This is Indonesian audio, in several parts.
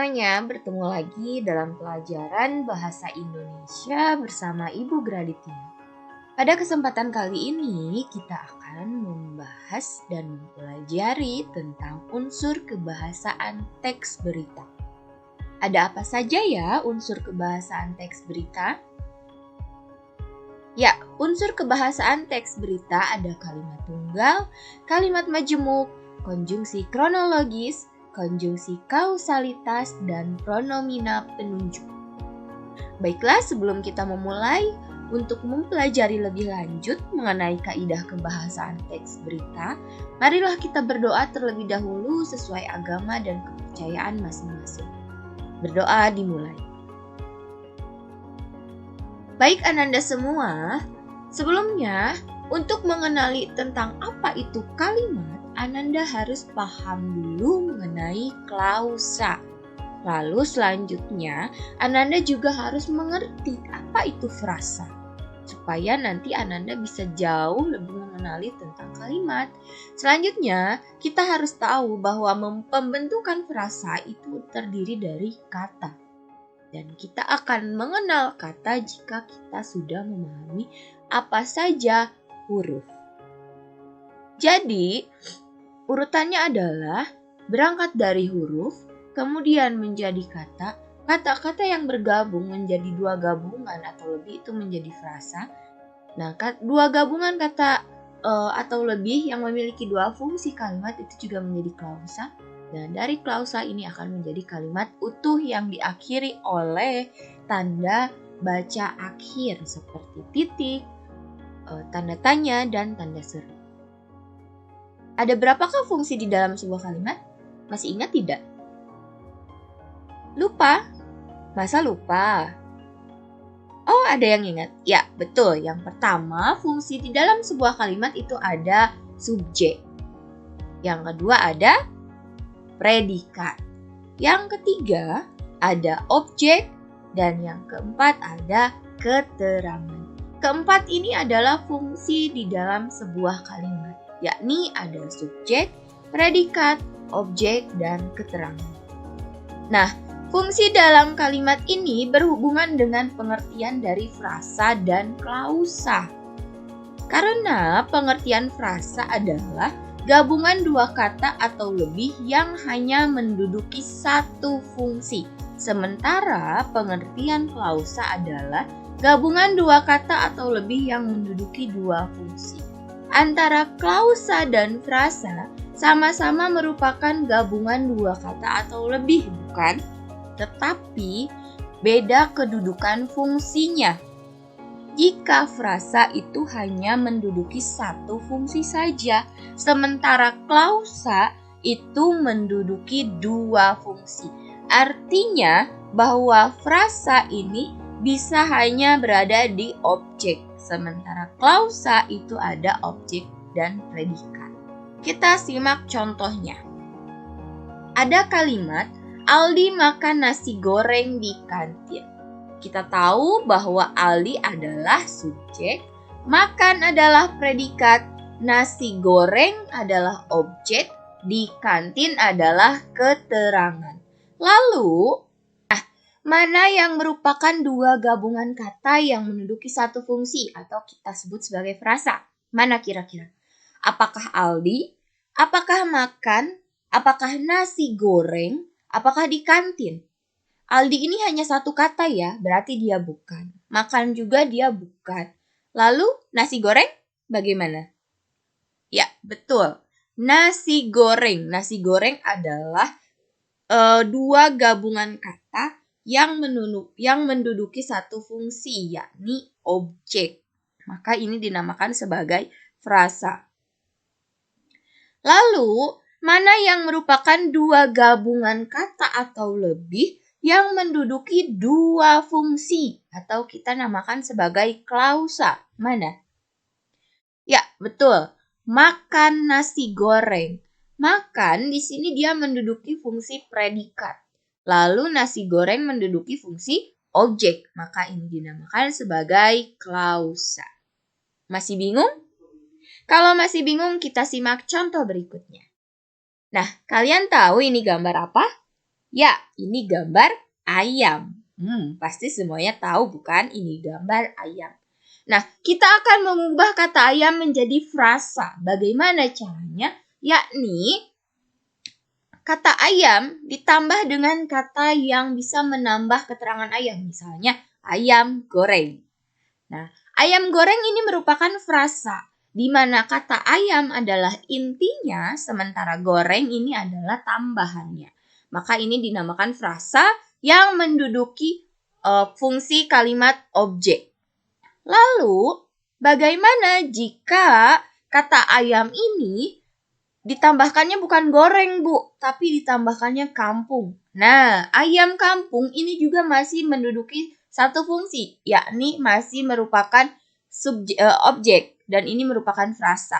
semuanya, bertemu lagi dalam pelajaran Bahasa Indonesia bersama Ibu Graditia. Pada kesempatan kali ini, kita akan membahas dan mempelajari tentang unsur kebahasaan teks berita. Ada apa saja ya unsur kebahasaan teks berita? Ya, unsur kebahasaan teks berita ada kalimat tunggal, kalimat majemuk, konjungsi kronologis, konjungsi kausalitas, dan pronomina penunjuk. Baiklah, sebelum kita memulai, untuk mempelajari lebih lanjut mengenai kaidah kebahasaan teks berita, marilah kita berdoa terlebih dahulu sesuai agama dan kepercayaan masing-masing. Berdoa dimulai. Baik Ananda semua, sebelumnya untuk mengenali tentang apa itu kalimat, Ananda harus paham dulu mengenai klausa. Lalu selanjutnya, Ananda juga harus mengerti apa itu frasa. Supaya nanti Ananda bisa jauh lebih mengenali tentang kalimat. Selanjutnya, kita harus tahu bahwa pembentukan frasa itu terdiri dari kata. Dan kita akan mengenal kata jika kita sudah memahami apa saja huruf. Jadi, urutannya adalah berangkat dari huruf, kemudian menjadi kata. Kata-kata yang bergabung menjadi dua gabungan atau lebih itu menjadi frasa. Nah, dua gabungan kata atau lebih yang memiliki dua fungsi kalimat itu juga menjadi klausa. Dan dari klausa ini akan menjadi kalimat utuh yang diakhiri oleh tanda baca akhir seperti titik, tanda tanya, dan tanda seru. Ada berapakah fungsi di dalam sebuah kalimat? Masih ingat tidak? Lupa? Masa lupa? Oh, ada yang ingat? Ya, betul. Yang pertama, fungsi di dalam sebuah kalimat itu ada subjek. Yang kedua ada predikat. Yang ketiga ada objek. Dan yang keempat ada keterangan. Keempat ini adalah fungsi di dalam sebuah kalimat, yakni ada subjek, predikat, objek, dan keterangan. Nah, fungsi dalam kalimat ini berhubungan dengan pengertian dari frasa dan klausa. Karena pengertian frasa adalah gabungan dua kata atau lebih yang hanya menduduki satu fungsi. Sementara pengertian klausa adalah gabungan dua kata atau lebih yang menduduki dua fungsi. Antara klausa dan frasa sama-sama merupakan gabungan dua kata atau lebih, bukan? Tetapi beda kedudukan fungsinya. Jika frasa itu hanya menduduki satu fungsi saja, sementara klausa itu menduduki dua fungsi. Artinya bahwa frasa ini bisa hanya berada di objek, sementara klausa itu ada objek dan predikat. Kita simak contohnya. Ada kalimat, Aldi makan nasi goreng di kantin. Kita tahu bahwa Aldi adalah subjek, makan adalah predikat, nasi goreng adalah objek, di kantin adalah keterangan. Lalu, mana yang merupakan dua gabungan kata yang menduduki satu fungsi atau kita sebut sebagai frasa? Mana kira-kira? Apakah Aldi? Apakah makan? Apakah nasi goreng? Apakah di kantin? Aldi ini hanya satu kata ya, berarti dia bukan. Makan juga dia bukan. Lalu nasi goreng bagaimana? Ya, betul. Nasi goreng. Nasi goreng adalah dua gabungan kata yang menduduki satu fungsi, yakni objek. Maka ini dinamakan sebagai frasa. Lalu, mana yang merupakan dua gabungan kata atau lebih yang menduduki dua fungsi atau kita namakan sebagai klausa? Mana? Ya, betul. Makan nasi goreng. Makan di sini dia menduduki fungsi predikat. Lalu nasi goreng menduduki fungsi objek. Maka ini dinamakan sebagai klausa. Masih bingung? Kalau masih bingung, kita simak contoh berikutnya. Nah, kalian tahu ini gambar apa? Ya, ini gambar ayam. Pasti semuanya tahu bukan? Ini gambar ayam. Nah, kita akan mengubah kata ayam menjadi frasa. Bagaimana caranya? Yakni kata ayam ditambah dengan kata yang bisa menambah keterangan ayam. Misalnya, ayam goreng. Nah, ayam goreng ini merupakan frasa, di mana kata ayam adalah intinya, sementara goreng ini adalah tambahannya. Maka ini dinamakan frasa yang menduduki fungsi kalimat objek. Lalu, bagaimana jika kata ayam ini ditambahkannya bukan goreng, Bu, tapi ditambahkannya kampung. Nah, ayam kampung ini juga masih menduduki satu fungsi, yakni masih merupakan objek, dan ini merupakan frasa.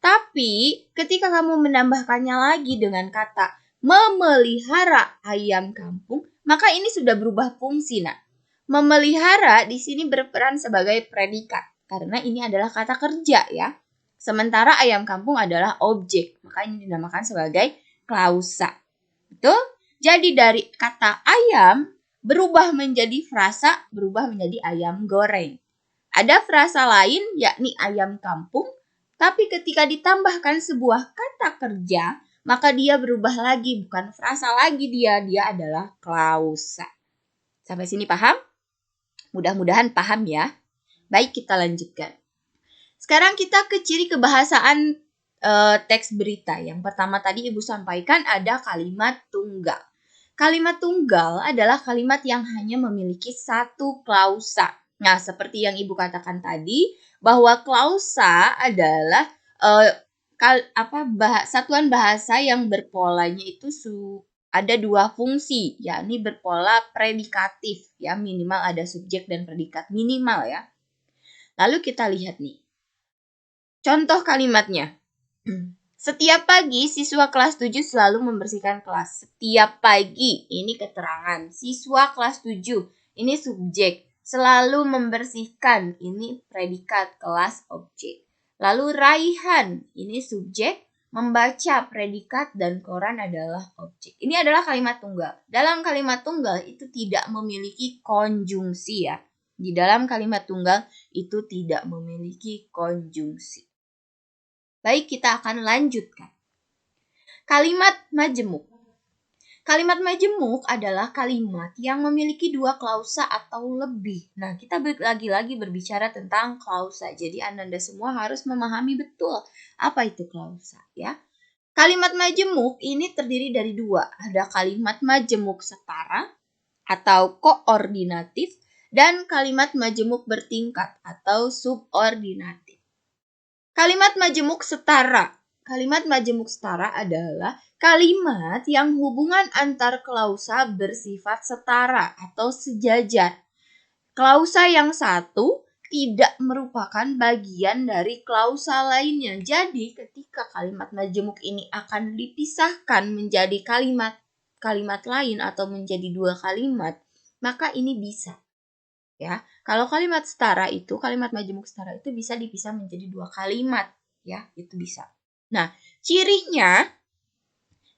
Tapi, ketika kamu menambahkannya lagi dengan kata memelihara ayam kampung, maka ini sudah berubah fungsi, nah. Memelihara di sini berperan sebagai predikat, karena ini adalah kata kerja ya. Sementara ayam kampung adalah objek, maka ini dinamakan sebagai klausa. Betul? Jadi dari kata ayam berubah menjadi frasa, berubah menjadi ayam goreng. Ada frasa lain yakni ayam kampung, tapi ketika ditambahkan sebuah kata kerja, maka dia berubah lagi, bukan frasa lagi dia adalah klausa. Sampai sini paham? Mudah-mudahan paham ya. Baik, kita lanjutkan. Sekarang kita ke ciri kebahasaan teks berita. Yang pertama tadi Ibu sampaikan ada kalimat tunggal. Kalimat tunggal adalah kalimat yang hanya memiliki satu klausa. Nah, seperti yang Ibu katakan tadi, bahwa klausa adalah satuan bahasa yang berpolanya itu ada dua fungsi, yakni berpola predikatif, ya, minimal ada subjek dan predikat, minimal ya. Lalu kita lihat nih, contoh kalimatnya. Setiap pagi siswa kelas 7 selalu membersihkan kelas. Setiap pagi, ini keterangan. Siswa kelas 7, ini subjek. Selalu membersihkan, ini predikat, kelas, objek. Lalu Raihan, ini subjek. Membaca, predikat, dan koran adalah objek. Ini adalah kalimat tunggal. Dalam kalimat tunggal itu tidak memiliki konjungsi ya. Di dalam kalimat tunggal itu tidak memiliki konjungsi. Baik, kita akan lanjutkan. Kalimat majemuk. Kalimat majemuk adalah kalimat yang memiliki dua klausa atau lebih. Nah, kita lagi-lagi berbicara tentang klausa. Jadi, Anda semua harus memahami betul apa itu klausa ya. Kalimat majemuk ini terdiri dari dua. Ada kalimat majemuk setara atau koordinatif dan kalimat majemuk bertingkat atau subordinatif. Kalimat majemuk setara. Kalimat majemuk setara adalah kalimat yang hubungan antar klausa bersifat setara atau sejajar. Klausa yang satu tidak merupakan bagian dari klausa lainnya. Jadi ketika kalimat majemuk ini akan dipisahkan menjadi kalimat lain atau menjadi dua kalimat, maka ini bisa. Ya, kalau kalimat setara itu, kalimat majemuk setara itu bisa dipisah menjadi dua kalimat, ya, itu bisa. Nah, cirinya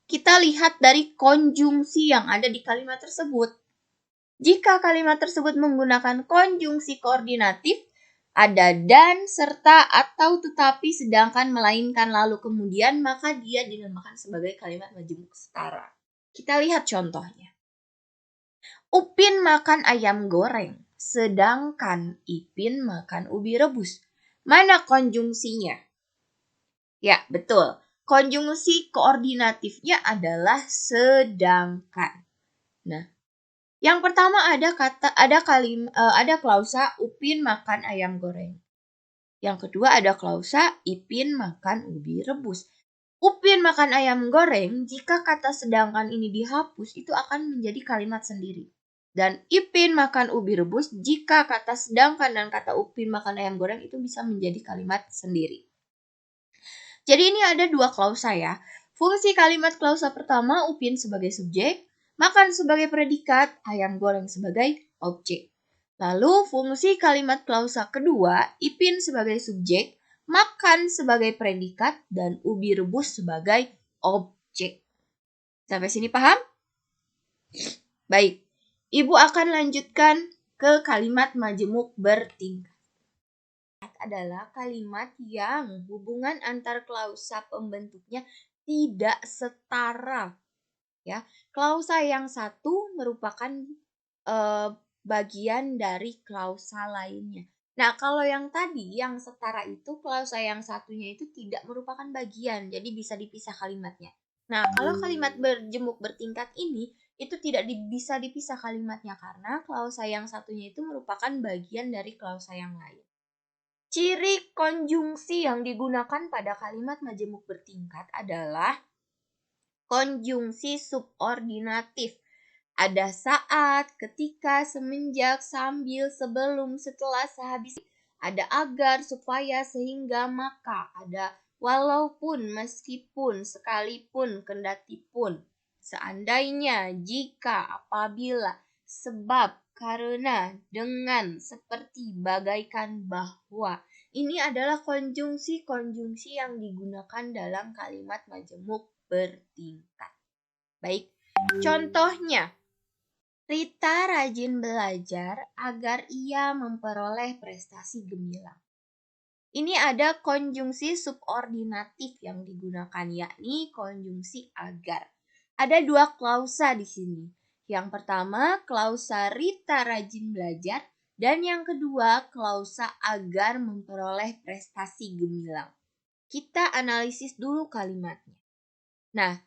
kita lihat dari konjungsi yang ada di kalimat tersebut. Jika kalimat tersebut menggunakan konjungsi koordinatif, ada dan, serta, atau tetapi, sedangkan, melainkan, lalu, kemudian, maka dia dinamakan sebagai kalimat majemuk setara. Kita lihat contohnya. Upin makan ayam goreng, sedangkan Ipin makan ubi rebus. Mana konjungsinya? Ya, betul. Konjungsi koordinatifnya adalah sedangkan. Nah, yang pertama ada klausa Upin makan ayam goreng. Yang kedua ada klausa Ipin makan ubi rebus. Upin makan ayam goreng, jika kata sedangkan ini dihapus, itu akan menjadi kalimat sendiri. Dan Ipin makan ubi rebus, jika kata sedangkan dan kata Upin makan ayam goreng itu bisa menjadi kalimat sendiri. Jadi ini ada dua klausa ya. Fungsi kalimat klausa pertama, Upin sebagai subjek, makan sebagai predikat, ayam goreng sebagai objek. Lalu fungsi kalimat klausa kedua, Ipin sebagai subjek, makan sebagai predikat, dan ubi rebus sebagai objek. Sampai sini paham? Baik, Ibu akan lanjutkan ke kalimat majemuk bertingkat. Adalah kalimat yang hubungan antar klausa pembentuknya tidak setara. Ya, klausa yang satu merupakan bagian dari klausa lainnya. Nah, kalau yang tadi yang setara itu klausa yang satunya itu tidak merupakan bagian, jadi bisa dipisah kalimatnya. Nah, kalau kalimat berjemuk bertingkat ini itu tidak bisa dipisah kalimatnya karena klausa yang satunya itu merupakan bagian dari klausa yang lain. Ciri konjungsi yang digunakan pada kalimat majemuk bertingkat adalah konjungsi subordinatif. Ada saat, ketika, semenjak, sambil, sebelum, setelah, sehabis. Ada agar, supaya, sehingga, maka. Ada walaupun, meskipun, sekalipun, kendatipun. Seandainya, jika, apabila, sebab, karena, dengan, seperti, bagaikan, bahwa. Ini adalah konjungsi-konjungsi yang digunakan dalam kalimat majemuk bertingkat. Baik, contohnya. Rita rajin belajar agar ia memperoleh prestasi gemilang. Ini ada konjungsi subordinatif yang digunakan, yakni konjungsi agar. Ada dua klausa di sini. Yang pertama, klausa Rita rajin belajar, dan yang kedua, klausa agar memperoleh prestasi gemilang. Kita analisis dulu kalimatnya. Nah,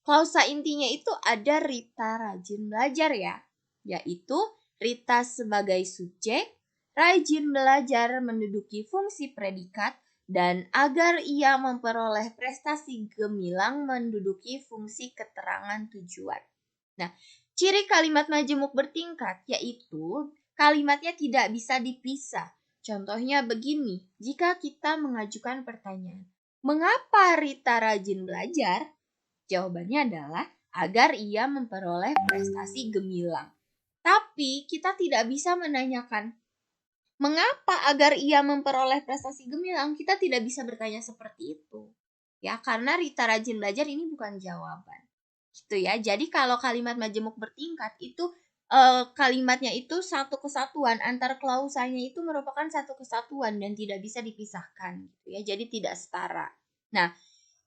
klausa intinya itu ada Rita rajin belajar ya, yaitu Rita sebagai subjek, rajin belajar menduduki fungsi predikat, dan agar ia memperoleh prestasi gemilang menduduki fungsi keterangan tujuan. Nah, ciri kalimat majemuk bertingkat yaitu kalimatnya tidak bisa dipisah. Contohnya begini, jika kita mengajukan pertanyaan, mengapa Rita rajin belajar? Jawabannya adalah agar ia memperoleh prestasi gemilang. Tapi kita tidak bisa menanyakan mengapa agar ia memperoleh prestasi gemilang. Kita tidak bisa bertanya seperti itu. Ya, karena Rita rajin belajar ini bukan jawaban. Gitu ya. Jadi kalau kalimat majemuk bertingkat itu kalimatnya itu satu kesatuan, antar klausanya itu merupakan satu kesatuan dan tidak bisa dipisahkan gitu ya. Jadi tidak setara. Nah,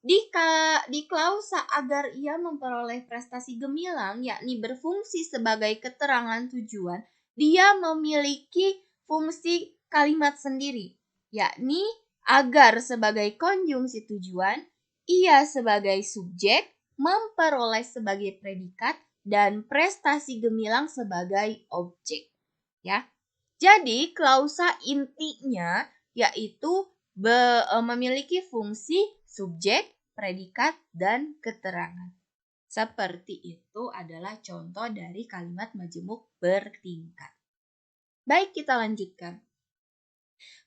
di klausa agar ia memperoleh prestasi gemilang, yakni berfungsi sebagai keterangan tujuan, dia memiliki fungsi kalimat sendiri, yakni agar sebagai konjungsi tujuan, ia sebagai subjek, memperoleh sebagai predikat, dan prestasi gemilang sebagai objek. Ya, jadi klausa intinya yaitu memiliki fungsi subjek, predikat, dan keterangan. Seperti itu adalah contoh dari kalimat majemuk bertingkat. Baik, kita lanjutkan.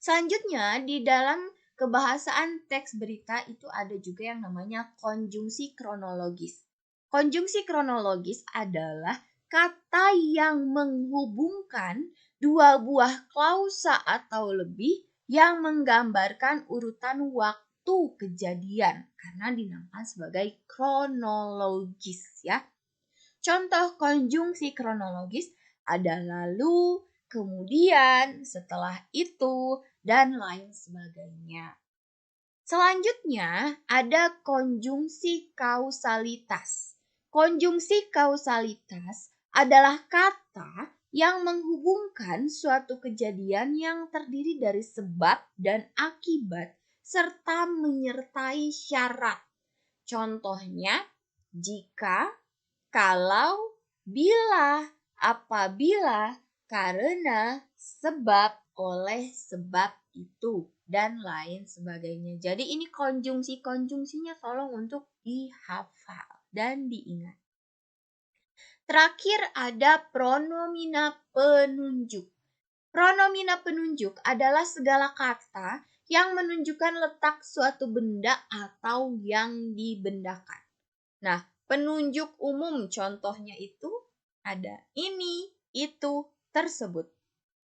Selanjutnya, di dalam kebahasaan teks berita itu ada juga yang namanya konjungsi kronologis. Konjungsi kronologis adalah kata yang menghubungkan dua buah klausa atau lebih yang menggambarkan urutan waktu kejadian karena dinamakan sebagai kronologis ya. Contoh konjungsi kronologis ada lalu, kemudian, setelah itu, dan lain sebagainya. Selanjutnya ada konjungsi kausalitas. Konjungsi kausalitas adalah kata yang menghubungkan suatu kejadian yang terdiri dari sebab dan akibat serta menyertai syarat. Contohnya, jika, kalau, bila, apabila, karena, sebab, oleh sebab itu, dan lain sebagainya. Jadi ini konjungsi-konjungsinya tolong untuk dihafal dan diingat. Terakhir ada pronomina penunjuk. Pronomina penunjuk adalah segala kata yang menunjukkan letak suatu benda atau yang dibendakan. Nah, penunjuk umum contohnya itu ada ini, itu, tersebut.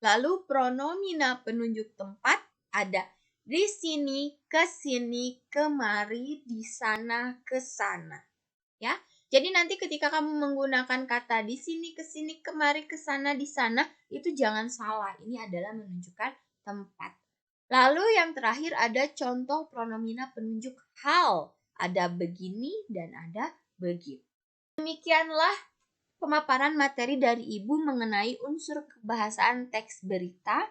Lalu pronomina penunjuk tempat ada di sini, ke sini, kemari, di sana, ke sana. Ya. Jadi nanti ketika kamu menggunakan kata di sini, ke sini, kemari, ke sana, di sana, itu jangan salah. Ini adalah menunjukkan tempat. Lalu yang terakhir ada contoh pronomina penunjuk hal. Ada begini dan ada begitu. Demikianlah pemaparan materi dari Ibu mengenai unsur kebahasaan teks berita.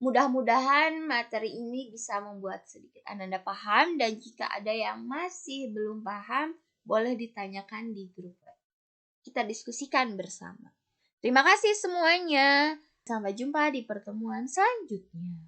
Mudah-mudahan materi ini bisa membuat sedikit Anda paham, dan jika ada yang masih belum paham, boleh ditanyakan di grup. Kita diskusikan bersama. Terima kasih semuanya. Sampai jumpa di pertemuan selanjutnya.